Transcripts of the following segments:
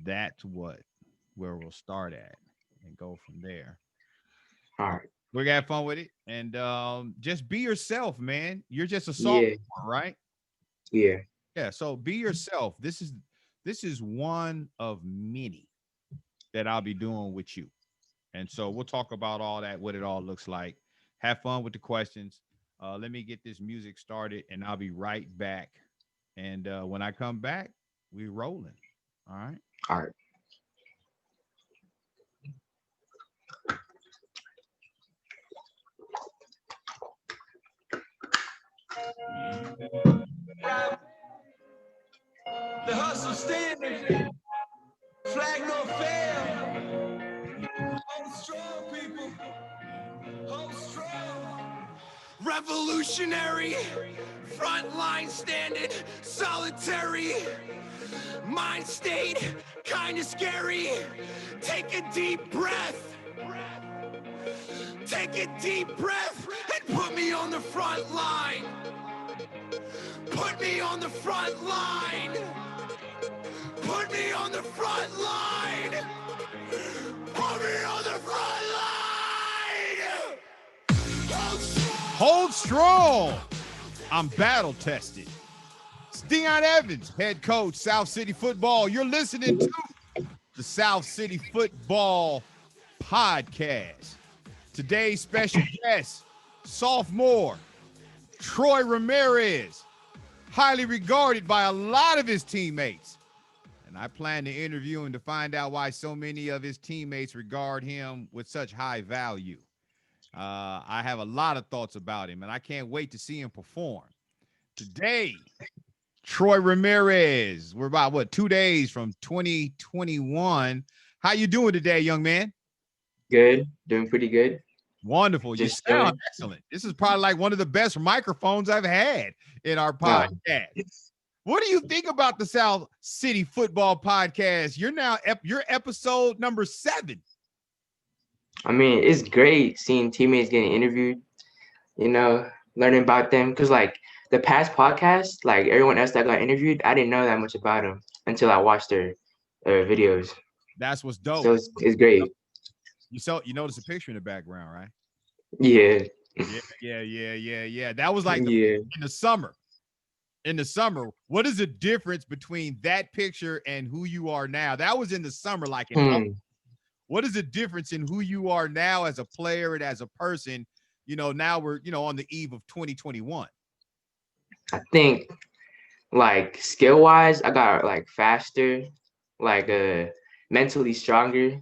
That's where we'll start at and go from there. All right. We're gonna have fun with it, and just be yourself, man. You're just a sophomore, Yeah. right? Yeah. Yeah. So be yourself. This is one of many that I'll be doing with you, and so we'll talk about all that, what it all looks like. Have fun with the questions. Let me get this music started, and I'll be right back. And when I come back, we rolling. All right. All right. The hustle standing, flag no fail. Hold strong, people. Hold strong. Revolutionary, frontline standing, solitary, mind state, kinda scary. Take a deep breath. Take a deep breath and put me on the front line. Put me on the front line. Put me on the front line. Put me on the front line. Hold strong. Hold strong. I'm battle tested. It's Deion Evans, head coach, South City Football. You're listening to the South City Football Podcast. Today's special guest, sophomore Troy Ramirez, highly regarded by a lot of his teammates. And I plan to interview him to find out why so many of his teammates regard him with such high value. I have a lot of thoughts about him, and I can't wait to see him perform. Today, Troy Ramirez. We're about, 2 days from 2021. How you doing today, young man? Good. Doing pretty good. Wonderful. You Just sound chilling. excellent. This is probably like one of the best microphones I've had in our No. podcast. What do you think about the South City Football Podcast? You're now you're episode number 7. I mean, it's great seeing teammates getting interviewed, learning about them. Because, like, the past podcast, like, everyone else that got interviewed, I didn't know that much about them until I watched their videos. That's what's So dope. it's great. You notice a picture in the background, right? Yeah. Yeah. That was like Yeah. in the summer. In the summer, what is the difference between that picture and who you are now? That was in the summer, like in August. Hmm. What is the difference in who you are now as a player and as a person? Now we're, on the eve of 2021. I think, like, skill-wise, I got, like, faster, like, mentally stronger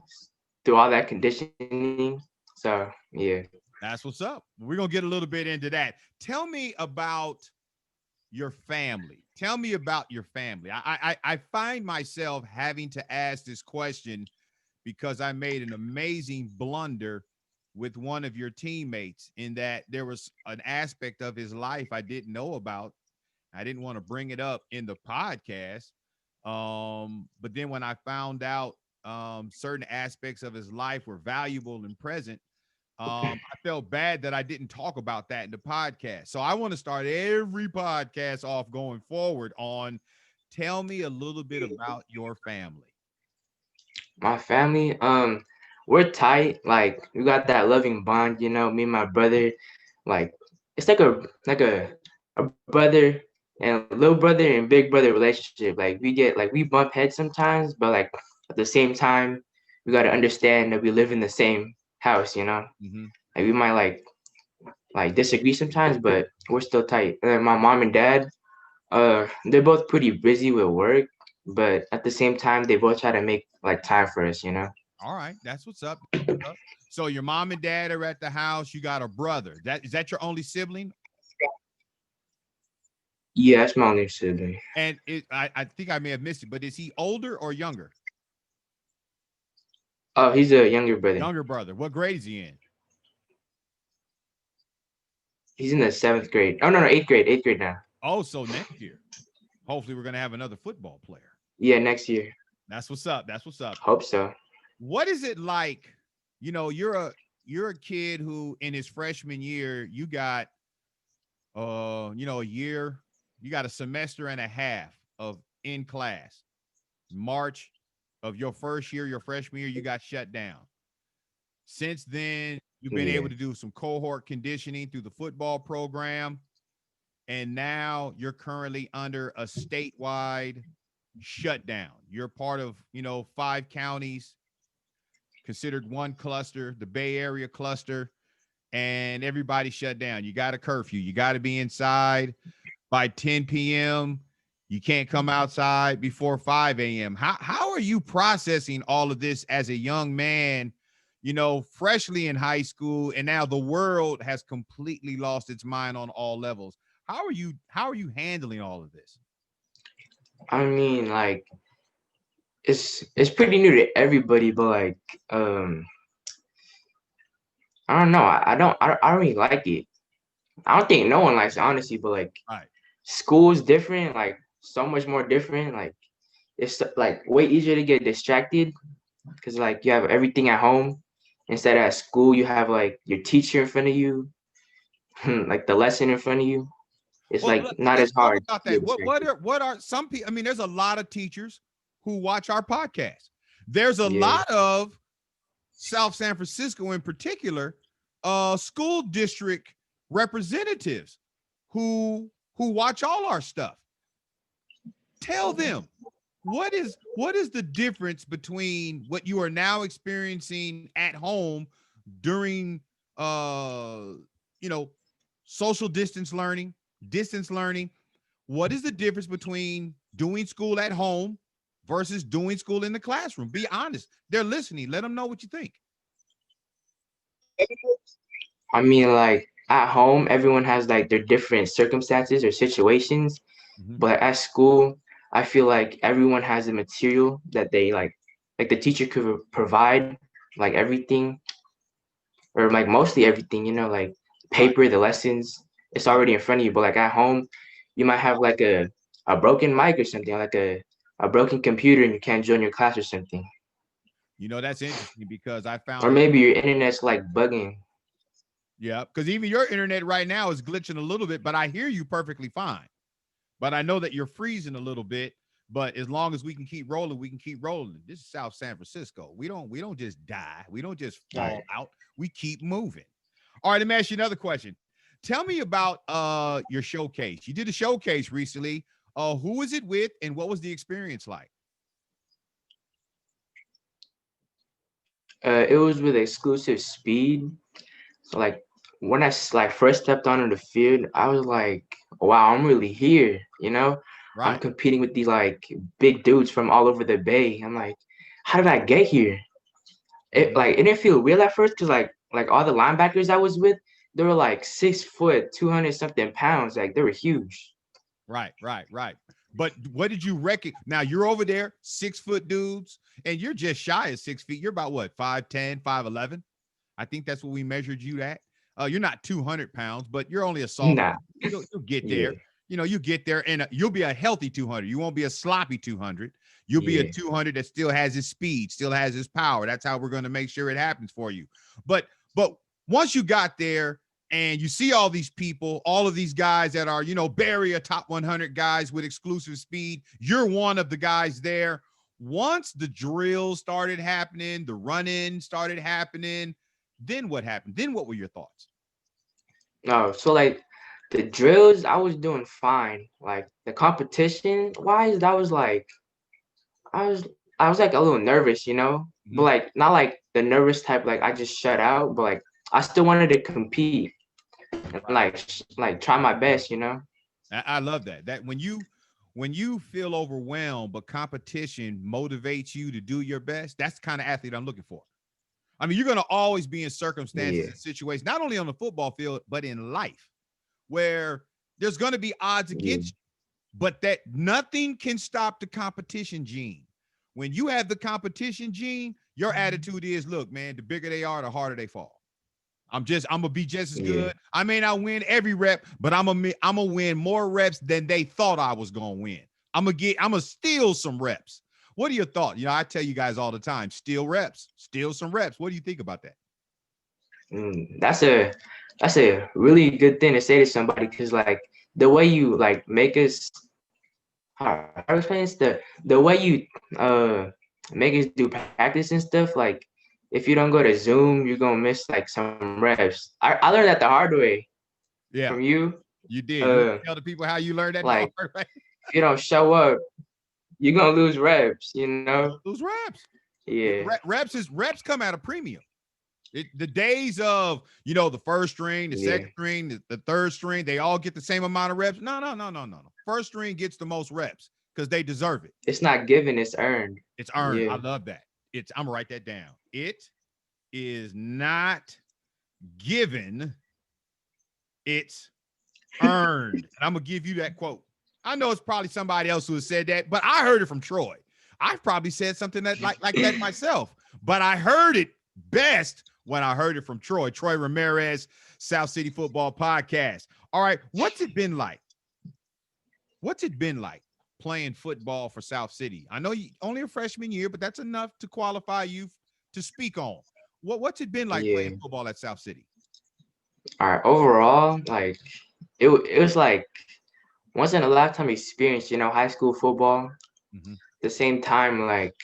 through all that conditioning. So, yeah. That's what's up. We're going to get a little bit into that. Tell me about your family. Tell me about your family. I find myself having to ask this question because I made an amazing blunder with one of your teammates in that there was an aspect of his life I didn't know about. I didn't want to bring it up in the podcast. But then when I found out certain aspects of his life were valuable and present, I felt bad that I didn't talk about that in the podcast. So I want to start every podcast off going forward on tell me a little bit about your family. My family, we're tight. Like, we got that loving bond, me and my brother. Like, it's like a brother and little brother and big brother relationship. Like, we bump heads sometimes, but, like, at the same time, we gotta understand that we live in the same house. Mm-hmm. Like, we might like disagree sometimes, but we're still tight. And then my mom and dad, they're both pretty busy with work, but at the same time, they both try to make like time for us. All right, that's what's up. So your mom and dad are at the house. You got a brother. That your only sibling? Yeah, that's my only sibling. And I think I may have missed it, but is he older or younger? Oh, he's a younger brother. Younger brother. What grade is he in? He's in the 7th grade. Oh, no, 8th grade. 8th grade now. Oh, so next year. Hopefully, we're gonna have another football player. Yeah, next year. That's what's up. That's what's up. Hope so. What is it like? You're a kid who in his freshman year, you got a year, you got a semester and a half of in class. March of your first year, your freshman year, you got shut down. Since then, you've been Yeah. able to do some cohort conditioning through the football program. And now you're currently under a statewide shutdown. You're part of, 5 counties considered one cluster, the Bay Area cluster, and everybody shut down. You got a curfew. You got to be inside by 10 p.m. You can't come outside before 5 a.m. How are you processing all of this as a young man, freshly in high school, and now the world has completely lost its mind on all levels? How are you handling all of this? I mean, like, it's pretty new to everybody, but like, I don't know. I don't really like it. I don't think no one likes it, honestly, but like, Right. school's different, like so much more different. Like, it's like way easier to get distracted because like you have everything at home instead of at school. You have like your teacher in front of you, like the lesson in front of you. It's Well, like not let's as talk hard about to get that. distracted. What are some people? I mean, there's a lot of teachers who watch our podcast. There's a Yeah. lot of South San Francisco, in particular, school district representatives who watch all our stuff. Tell them what is the difference between what you are now experiencing at home during social distance learning. What is the difference between doing school at home versus doing school in the classroom? Be honest. They're listening. Let them know what you think. I mean, like at home, everyone has like their different circumstances or situations, Mhm. but at school, I feel like everyone has the material that they like the teacher could provide, like everything, or like mostly everything, like Right, paper, the lessons, it's right. already in front of you. But like at home, you might have like a broken mic or something, like a broken computer, and you can't join your class or something. That's interesting because I Or found it. maybe your internet's like bugging. Yeah, because even your internet right now is glitching a little bit, but I hear you perfectly fine. But I know that you're freezing a little bit. But as long as we can keep rolling, we can keep rolling. This is South San Francisco. We don't just die. We don't just All right. fall out. We keep moving. All right, let me ask you another question. Tell me about your showcase. You did a showcase recently. Who was it with, and what was the experience like? It was with exclusive speed. So like when like first stepped onto the field, I was like, wow, I'm really here, I'm Right. competing with these like big dudes from all over the Bay. I'm like, how did I get here? Mhm. It didn't feel real at first because like all the linebackers I was with, they were like 6 foot, 200 something pounds. Like they were huge. Right, right, right. But what did you reckon? Now you're over there, 6 foot dudes, and you're just shy of 6 feet. You're about what, 5'10, 5'11"? I think that's what we measured you at. You're not 200 pounds, but you're only a sophomore. Nah. You'll get Yeah. there. You get there, and you'll be a healthy 200. You won't be a sloppy 200. You'll be a Yeah. 200 that still has his speed, still has his power. That's how we're going to make sure it happens for you. But once you got there, and you see all these people, all of these guys that are, Barry, a top 100 guys with exclusive speed. You're one of the guys there. Once the drills started happening, the run-in started happening, then what happened? Then what were your thoughts? No, so like the drills, I was doing fine. Like the competition wise, that was like I was I was like a little nervous, but Mhm. like not like the nervous type, like I just shut out, but like I still wanted to compete and Right. like try my best. I love that. That when you feel overwhelmed, but competition motivates you to do your best, that's the kind of athlete I'm looking for. I mean, you're going to always be in circumstances Yeah, and situations, not only on the football field, but in life, where there's going to be odds yeah, against you, but that nothing can stop the competition gene. When you have the competition gene, your attitude is, look, man, the bigger they are, the harder they fall. I'm gonna be just as yeah. good. I may not win every rep, but I'm gonna win more reps than they thought I was gonna win. I'm gonna steal some reps. What are your thoughts? I tell you guys all the time, steal reps, steal some reps. What do you think about that? That's a really good thing to say to somebody because like the way you like make us how to explain this, the way you uh make us do practice and stuff. Like if you don't go to Zoom, you're gonna miss like some reps. I learned that the hard way Yeah, from you. you did. You want Uh, to tell the people how you learned that the like hard way? if you don't show up, you're gonna lose reps. You You know? gonna lose reps. Yeah. Reps come at a premium. The days of the first string, the Yeah. second string, the third string, they all get the same amount of reps. No. First string gets the most reps because they deserve it. It's not given, it's earned. It's earned. I Yeah. love that. I'm gonna write that down. It is not given, it's earned. And I'm gonna give you that quote. I know it's probably somebody else who has said that, but I heard it from Troy. I've probably said something that like that myself, but I heard it best when I heard it from Troy Ramirez, South City Football Podcast. All right, what's it been like? What's it been like playing football for South City? I know you only a freshman year, but that's enough to qualify you to speak on. What's it been like Yeah. playing football at South City? All right. Overall, like it was like once in a lifetime experience, high school football. Mm-hmm. The same time, like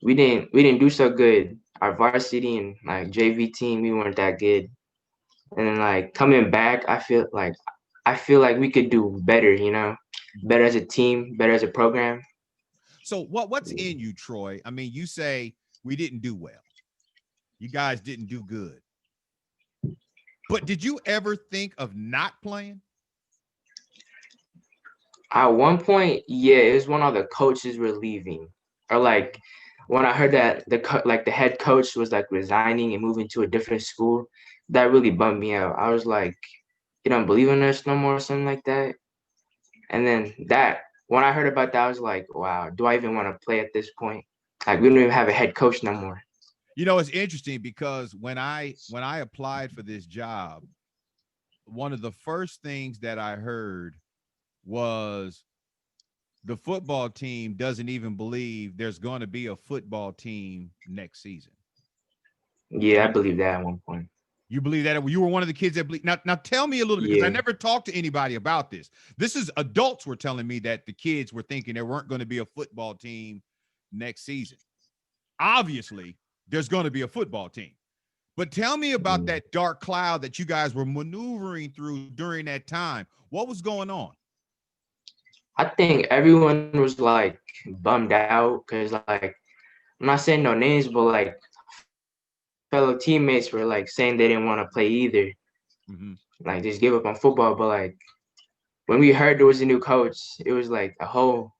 we didn't do so good. Our varsity and like JV team, we weren't that good. And then like coming back, I feel like we could do better, better as a team, better as a program. So what's in you, Troy? I mean, you say we didn't do well. You guys didn't do good. But did you ever think of not playing? At one point, yeah, it was when all the coaches were leaving, or like when I heard that the head coach was like resigning and moving to a different school. That really bummed me out. I was like, you don't believe in us no more, or something like that. And then when I heard about that, I was like, wow, do I even want to play at this point? Like we don't even have a head coach no more. It's interesting because when I applied for this job, one of the first things that I heard was the football team doesn't even believe there's going to be a football team next season. Yeah, I believe that at one point. You believe that? You were one of the kids that believe. Now tell me a little bit, because I never talked to anybody about this. This is adults were telling me that the kids were thinking there weren't going to be a football team next season. Obviously, there's going to be a football team. But tell me about that dark cloud that you guys were maneuvering through during that time. What was going on? I think everyone was like bummed out because like I'm not saying no names, but like fellow teammates were like saying they didn't want to play either. Mm-hmm. Like just give up on football. But like when we heard there was a new coach, it was like a whole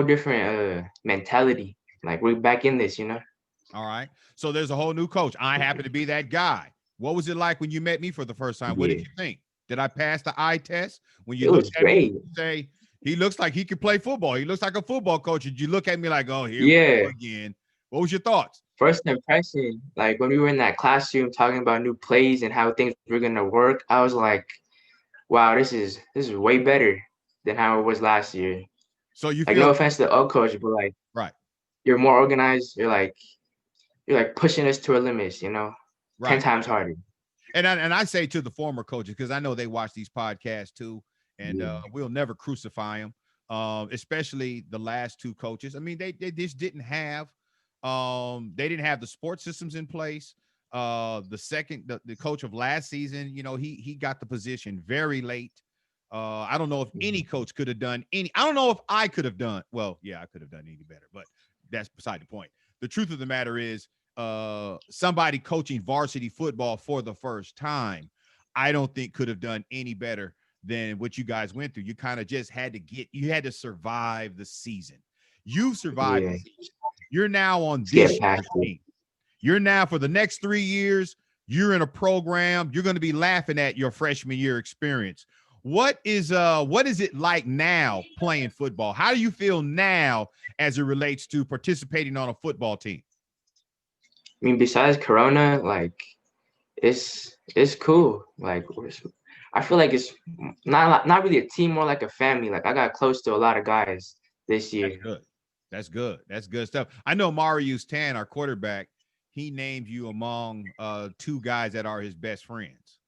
different mentality. Like we're back in this, All right. So there's a whole new coach. I happen to be that guy. What was it like when you met me for the first time? What did you think? Did I pass the eye test? When you looked at me, you say, he looks like he could play football. He looks like a football coach. Did you look at me like, oh, here we go again? What was your thoughts? First impression, like when we were in that classroom talking about new plays and how things were gonna work, I was like, wow, this is way better than how it was last year. So you like feel no offense to the old coach, but like right, you're more organized. You're like pushing us to our limits, 10 times harder. And I say to the former coaches, because I know they watch these podcasts too, and we'll never crucify them, especially the last two coaches. I mean, they just didn't have the sports systems in place. The coach of last season, he got the position very late. I don't know if any coach could have done any. I don't know if I could have done. Well, yeah, I could have done any better, but that's beside the point. The truth of the matter is, somebody coaching varsity football for the first time, I don't think could have done any better than what you guys went through. You kind of just had to survive the season. You've survived the season. You're now on this team. You're now for the next 3 years, you're in a program. You're going to be laughing at your freshman year experience. What is it like now playing football? How do you feel now as it relates to participating on a football team? I mean, besides Corona, like it's cool. Like I feel like it's not really a team, more like a family. Like I got close to a lot of guys this year. That's good. That's good stuff. I know Marius Tan, our quarterback, he named you among two guys that are his best friends.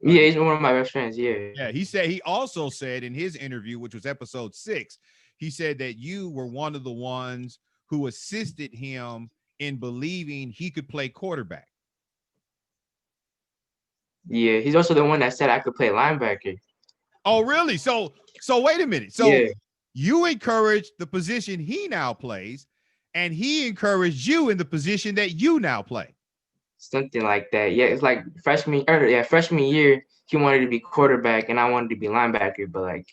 Yeah, he's one of my best friends. Yeah. Yeah, he also said in his interview, which was episode 6, he said that you were one of the ones who assisted him in believing he could play quarterback. Yeah, he's also the one that said I could play linebacker. Oh, really? So wait a minute. So Yeah. you encouraged the position he now plays, and he encouraged you in the position that you now play. Something like that. Yeah, it's like freshman year, he wanted to be quarterback and I wanted to be linebacker, but like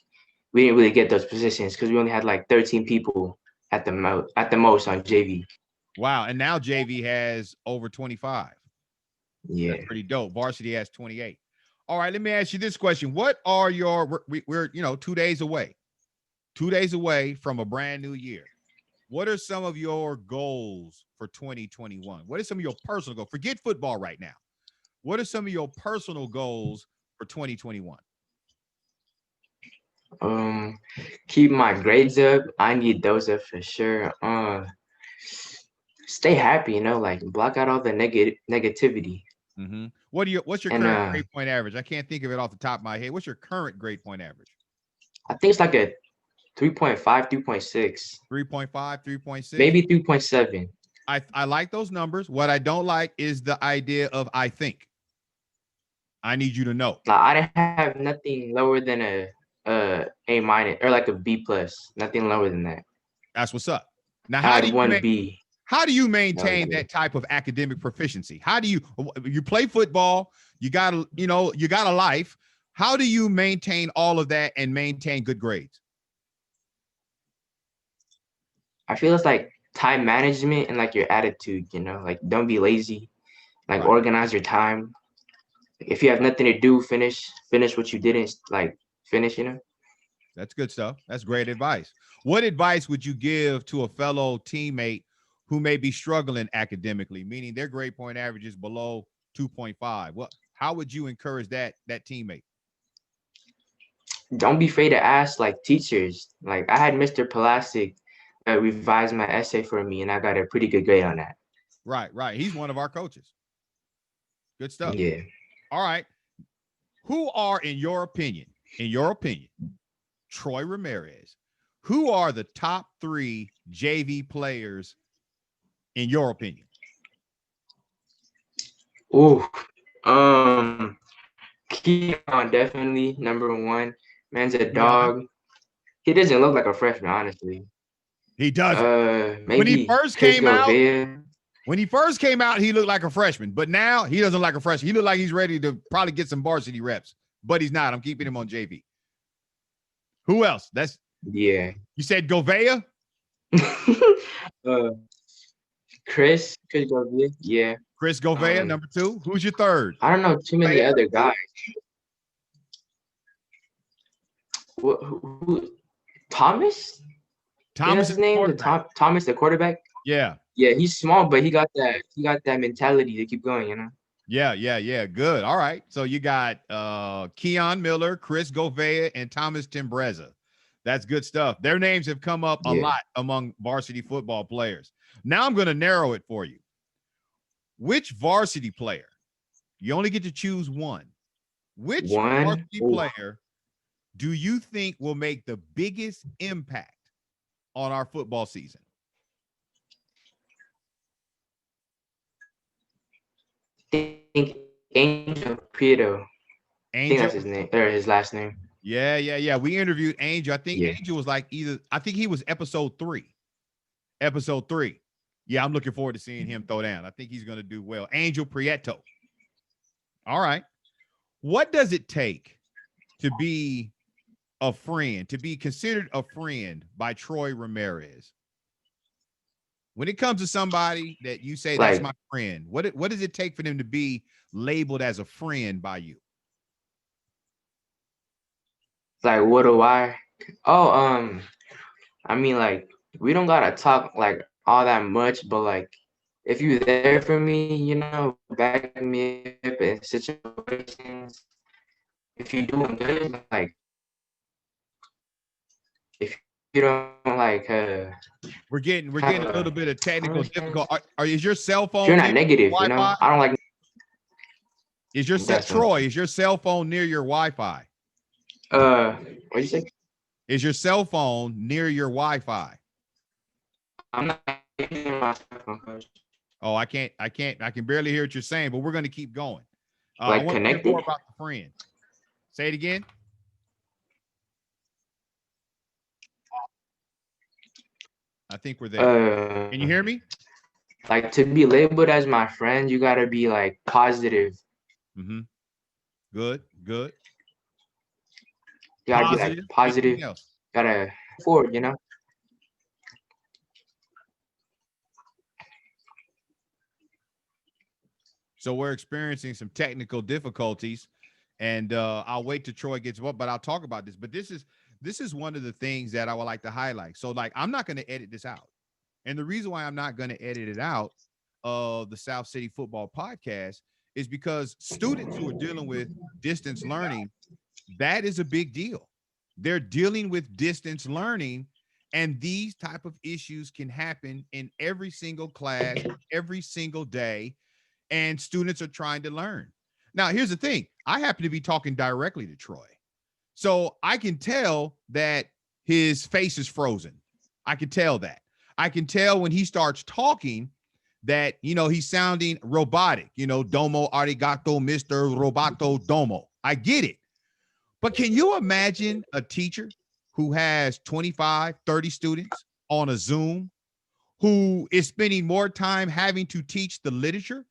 we didn't really get those positions because we only had like 13 people at the most on JV. Wow. And now JV has over 25. Yeah. That's pretty dope. Varsity has 28. All right, let me ask you this question. What are your, we're 2 days away. 2 days away from a brand new year. What are some of your goals for 2021? What are some of your personal goals? Forget football right now. What are some of your personal goals for 2021? Keep my grades up. I need those up for sure. Stay happy, like block out all the negativity. Mm-hmm. What's your current grade point average? I can't think of it off the top of my head. What's your current grade point average? I think it's like a 3.5, 3.6. 3.5, 3.6. Maybe 3.7. I like those numbers. What I don't like is the idea of I think. I need you to know. I didn't have nothing lower than a minus or like a B plus. Nothing lower than that. That's what's up. Now, how do you maintain that type of academic proficiency? How do you play football? You got a life. How do you maintain all of that and maintain good grades? I feel it's like time management and like your attitude, like don't be lazy, like organize your time. If you have nothing to do, finish what you didn't like finish, That's good stuff. That's great advice. What advice would you give to a fellow teammate who may be struggling academically, meaning their grade point average is below 2.5? How would you encourage that teammate? Don't be afraid to ask like teachers. Like I had Mr. Plastic revise my essay for me and I got a pretty good grade on that. Right. He's one of our coaches. Good stuff. Yeah. All right. Who are, in your opinion, Troy Ramirez, who are the top 3 JV players in your opinion? Keon definitely number 1. Man's a dog. He doesn't look like a freshman, honestly. He doesn't. Maybe when he first came out, he looked like a freshman, but now he doesn't look like a freshman. He looked like he's ready to probably get some varsity reps, but he's not. I'm keeping him on JV. Who else? You said Govea? Chris Govea. Yeah. Chris Govea, number 2. Who's your third? I don't know too many other guys. Who Thomas? Thomas is his name? Thomas, the quarterback? Yeah. Yeah, he's small, but he got that mentality to keep going, Yeah. Good. All right. So you got Keon Miller, Chris Govea, and Thomas Timbreza. That's good stuff. Their names have come up a lot among varsity football players. Now I'm going to narrow it for you. Which varsity player? You only get to choose one. Which varsity player do you think will make the biggest impact on our football season? I think Angel Prieto. I think that's his name or his last name. Yeah. We interviewed Angel. I think Angel was I think he was episode 3. Yeah, I'm looking forward to seeing him throw down. I think he's going to do well. Angel Prieto. All right. What does it take to be a friend, to be considered a friend by Troy Ramirez? When it comes to somebody that you say that's my friend, what does it take for them to be labeled as a friend by you? Like, what do I? I mean, like, we don't gotta talk like all that much, but like, if you're there for me, back me up in situations. If you're doing good, like, if you don't like, we're getting a little bit of technical difficult. Is your cell phone? If you're not negative, I don't like. Is your Troy? Is your cell phone near your Wi-Fi? What'd you say? Is your cell phone near your Wi-Fi? I'm not Oh, I can barely hear what you're saying, but we're going to keep going. I Like want to hear connected? more about the friend. Say it again. I think we're there. Can you hear me? Like to be labeled as my friend, you gotta be like positive. Mm-hmm. Good. You gotta be like positive. Anything else? Gotta forward, you know. So we're experiencing some technical difficulties, and I'll wait till Troy gets up, but I'll talk about this. But this is one of the things that I would like to highlight. So like I'm not going to edit this out. And the reason why I'm not going to edit it out of the South City Football Podcast is because students who are dealing with distance learning, that is a big deal. They're dealing with distance learning, and these type of issues can happen in every single class, every single day, and students are trying to learn. Now, here's the thing. I happen to be talking directly to Troy. So I can tell that his face is frozen. I can tell that. I can tell when he starts talking that, he's sounding robotic, domo arigato, Mr. Roboto Domo. I get it. But can you imagine a teacher who has 25, 30 students on a Zoom who is spending more time having to teach the literature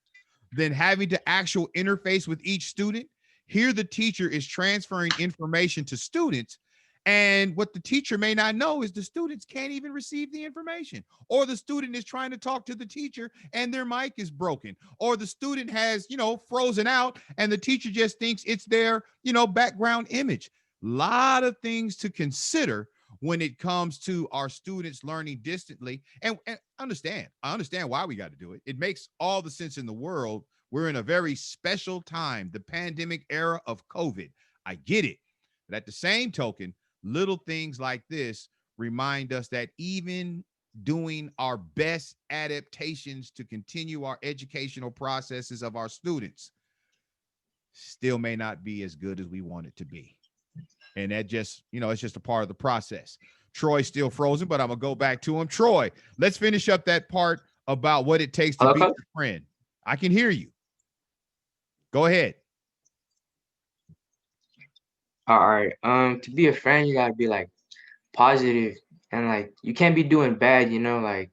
than having to actual interface with each student? Here, the teacher is transferring information to students, and what the teacher may not know is the students can't even receive the information, or the student is trying to talk to the teacher and their mic is broken, or the student has, frozen out and the teacher just thinks it's their, background image. Lot of things to consider when it comes to our students learning distantly. And I understand why we got to do it. It makes all the sense in the world. We're in a very special time, the pandemic era of COVID. I get it. But at the same token, little things like this remind us that even doing our best adaptations to continue our educational processes of our students still may not be as good as we want it to be. And that just, it's just a part of the process. Troy's still frozen, but I'm going to go back to him. Troy, let's finish up that part about what it takes to be your friend. I can hear you. Go ahead. All right. To be a friend, you gotta be like positive, and like you can't be doing bad, like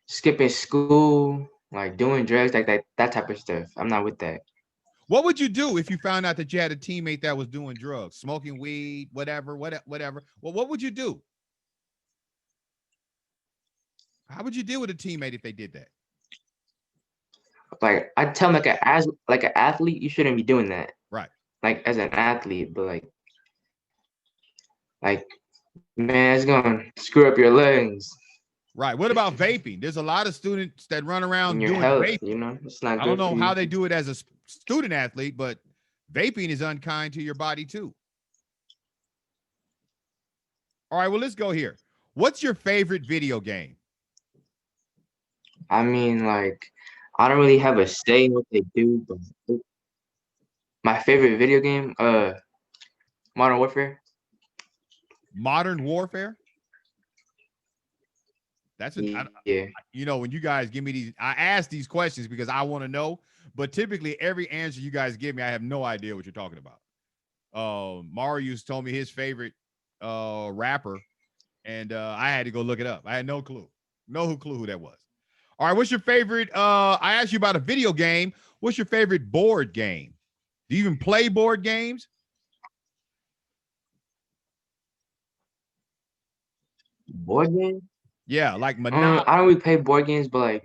skipping school, like doing drugs, like that type of stuff. I'm not with that. What would you do if you found out that you had a teammate that was doing drugs, smoking weed, whatever? Well, what would you do? How would you deal with a teammate if they did that? Like I tell them, like an athlete, you shouldn't be doing that. Right. Like as an athlete, but like man, it's gonna screw up your lungs. Right. What about vaping? There's a lot of students that run around your doing health, vaping. It's not I good. don't know for how you. they do it as a student athlete, but vaping is unkind to your body too. All right, well, let's go here. What's your favorite video game? I mean, like, I don't really have a say in what they do, but my favorite video game, Modern Warfare. Modern Warfare? That's yeah. When you guys give me these, I ask these questions because I want to know, but typically every answer you guys give me, I have no idea what you're talking about. Marius told me his favorite rapper, and I had to go look it up. I had no clue who that was. All right, what's your favorite? I asked you about a video game. What's your favorite board game? Do you even play board games? Board game? Yeah, like Monopoly. I don't really play board games, but like,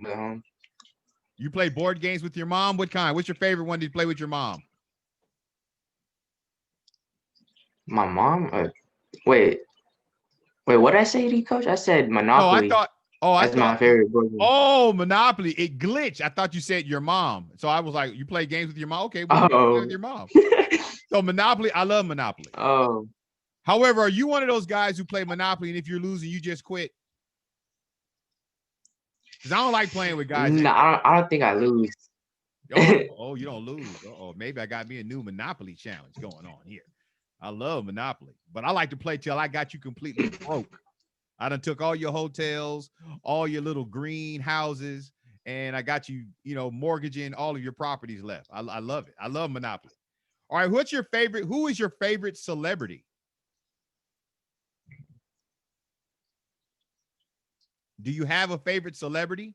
you play board games with your mom? What kind? What's your favorite one to play with your mom? My mom? Wait, what did I say to you, Coach? I said Monopoly. That's my favorite board game. Oh, Monopoly. It glitched. I thought you said your mom. So I was like, you play games with your mom? Okay, well, play with your mom. So Monopoly, I love Monopoly. Oh. However, are you one of those guys who play Monopoly and if you're losing, you just quit? Because I don't like playing with guys. No, I don't think I lose. Oh, you don't lose. Oh, maybe I got me a new Monopoly challenge going on here. I love Monopoly, but I like to play till I got you completely broke. I done took all your hotels, all your little green houses, and I got you, mortgaging all of your properties left. I love it. I love Monopoly. All right, what's your favorite? Who is your favorite celebrity? Do you have a favorite celebrity?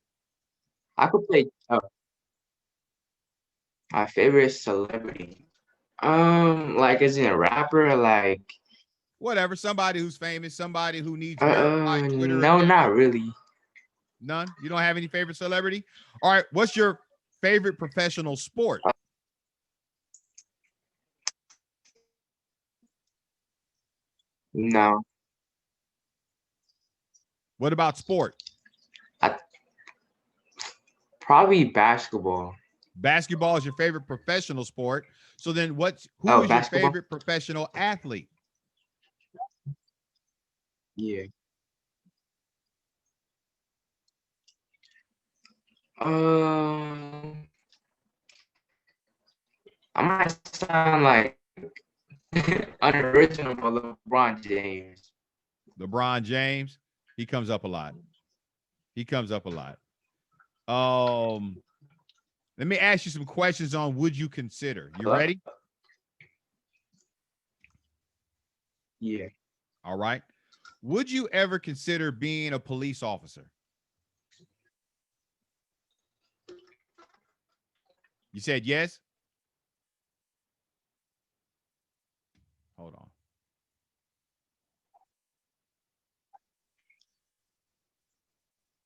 I could play. My favorite celebrity. Like is it a rapper? Or like, Whatever, somebody who's famous, somebody who needs verified Twitter no, account. not really. None. You don't have any favorite celebrity? All right, what's your favorite professional sport? No, What about sport? I probably basketball. Basketball is your favorite professional sport. So then who Oh, is your basketball. favorite professional athlete? Yeah. Um, I might sound like unoriginal, but LeBron James. LeBron James. He comes up a lot. He comes up a lot. Um, Let me ask you some questions on would you consider. You Hello? ready? Yeah. All right. Would you ever consider being a police officer? You said yes?